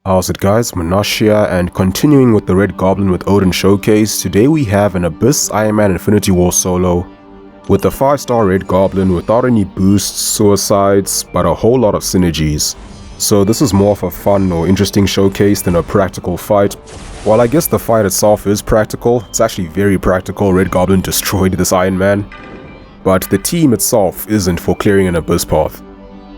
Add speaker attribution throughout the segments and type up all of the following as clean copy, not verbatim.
Speaker 1: How's it guys, Munash here, and continuing with the Red Goblin with Odin showcase, today we have an Abyss Iron Man Infinity War solo with the 5-star Red Goblin without any boosts, suicides, but a whole lot of synergies. So this is more of a fun or interesting showcase than a practical fight. While I guess the fight itself is practical, it's actually very practical. Red Goblin destroyed this Iron Man, but the team itself isn't for clearing an Abyss path.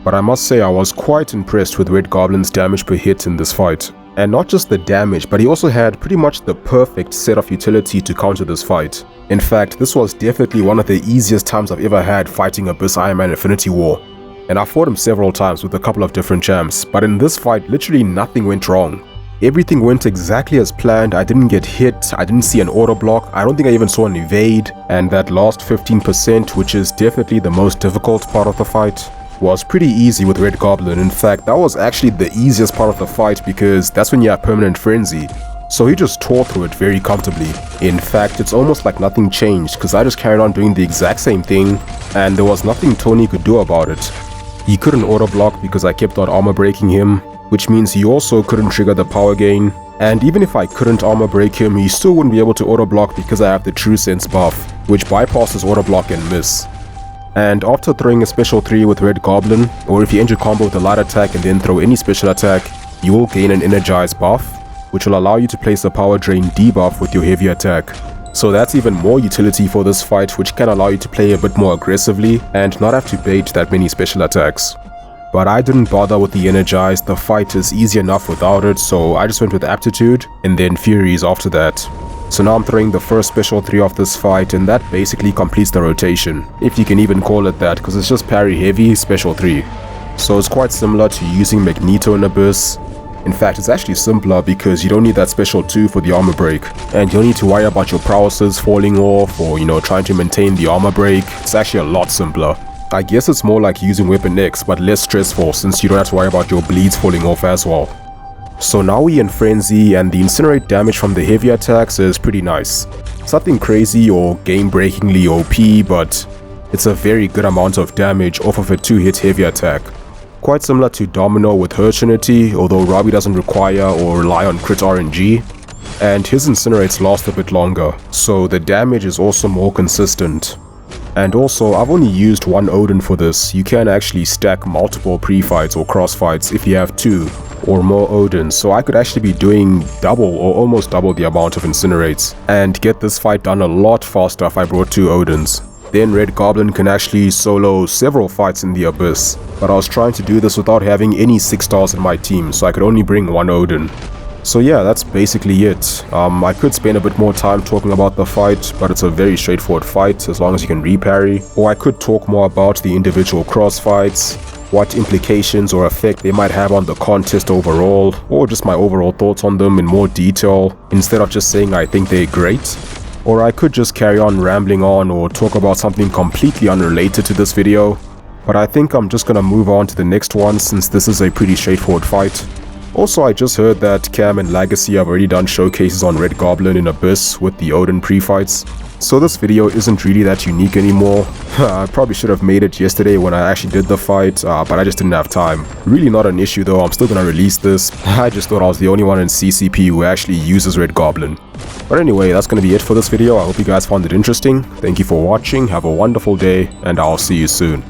Speaker 1: But I must say I was quite impressed with Red Goblin's damage per hit in this fight. And not just the damage, but he also had pretty much the perfect set of utility to counter this fight. In fact, this was definitely one of the easiest times I've ever had fighting Abyss Iron Man Infinity War. And I fought him several times with a couple of different champs, but in this fight literally nothing went wrong. Everything went exactly as planned. I didn't get hit, I didn't see an auto block, I don't think I even saw an evade, and that last 15%, which is definitely the most difficult part of the fight, was pretty easy with Red Goblin. In fact, that was actually the easiest part of the fight because that's when you have permanent frenzy. So he just tore through it very comfortably. In fact, it's almost like nothing changed because I just carried on doing the exact same thing and there was nothing Tony could do about it. He couldn't auto block because I kept on armor breaking him, which means he also couldn't trigger the power gain. And even if I couldn't armor break him, he still wouldn't be able to auto block because I have the True Sense buff, which bypasses auto block and miss. And after throwing a special 3 with Red Goblin, or if you end your combo with a light attack and then throw any special attack, you will gain an energized buff, which will allow you to place a power drain debuff with your heavy attack. So that's even more utility for this fight, which can allow you to play a bit more aggressively and not have to bait that many special attacks. But I didn't bother with the energized, the fight is easy enough without it, so I just went with aptitude and then furies after that. So now I'm throwing the first special 3 of this fight and that basically completes the rotation, if you can even call it that, because it's just parry heavy, special 3. So it's quite similar to using Magneto in Abyss. In fact, it's actually simpler because you don't need that special 2 for the armor break, and you don't need to worry about your prowesses falling off or, trying to maintain the armor break. It's actually a lot simpler. I guess it's more like using Weapon X, but less stressful since you don't have to worry about your bleeds falling off as well. So now we're in Frenzy and the incinerate damage from the heavy attacks is pretty nice. It's nothing crazy or game-breakingly OP, but it's a very good amount of damage off of a 2-hit heavy attack. Quite similar to Domino with her Trinity, although Robbie doesn't require or rely on crit RNG, and his incinerates last a bit longer, so the damage is also more consistent. And also, I've only used one Odin for this. You can actually stack multiple pre-fights or cross-fights if you have 2 or more Odins, so I could actually be doing double or almost double the amount of incinerates and get this fight done a lot faster if I brought 2 Odins. Then Red Goblin can actually solo several fights in the Abyss, but I was trying to do this without having any 6 stars in my team, so I could only bring 1 Odin. So yeah, that's basically it. I could spend a bit more time talking about the fight, but it's a very straightforward fight as long as you can reparry. Or I could talk more about the individual crossfights, what implications or effect they might have on the contest overall, or just my overall thoughts on them in more detail, instead of just saying I think they're great. Or I could just carry on rambling on or talk about something completely unrelated to this video. But I think I'm just gonna move on to the next one since this is a pretty straightforward fight. Also, I just heard that Cam and Legacy have already done showcases on Red Goblin in Abyss with the Odin pre-fights. So this video isn't really that unique anymore. I probably should have made it yesterday when I actually did the fight, but I just didn't have time. Really not an issue though, I'm still gonna release this. I just thought I was the only one in CCP who actually uses Red Goblin. But anyway, that's gonna be it for this video. I hope you guys found it interesting. Thank you for watching, have a wonderful day, and I'll see you soon.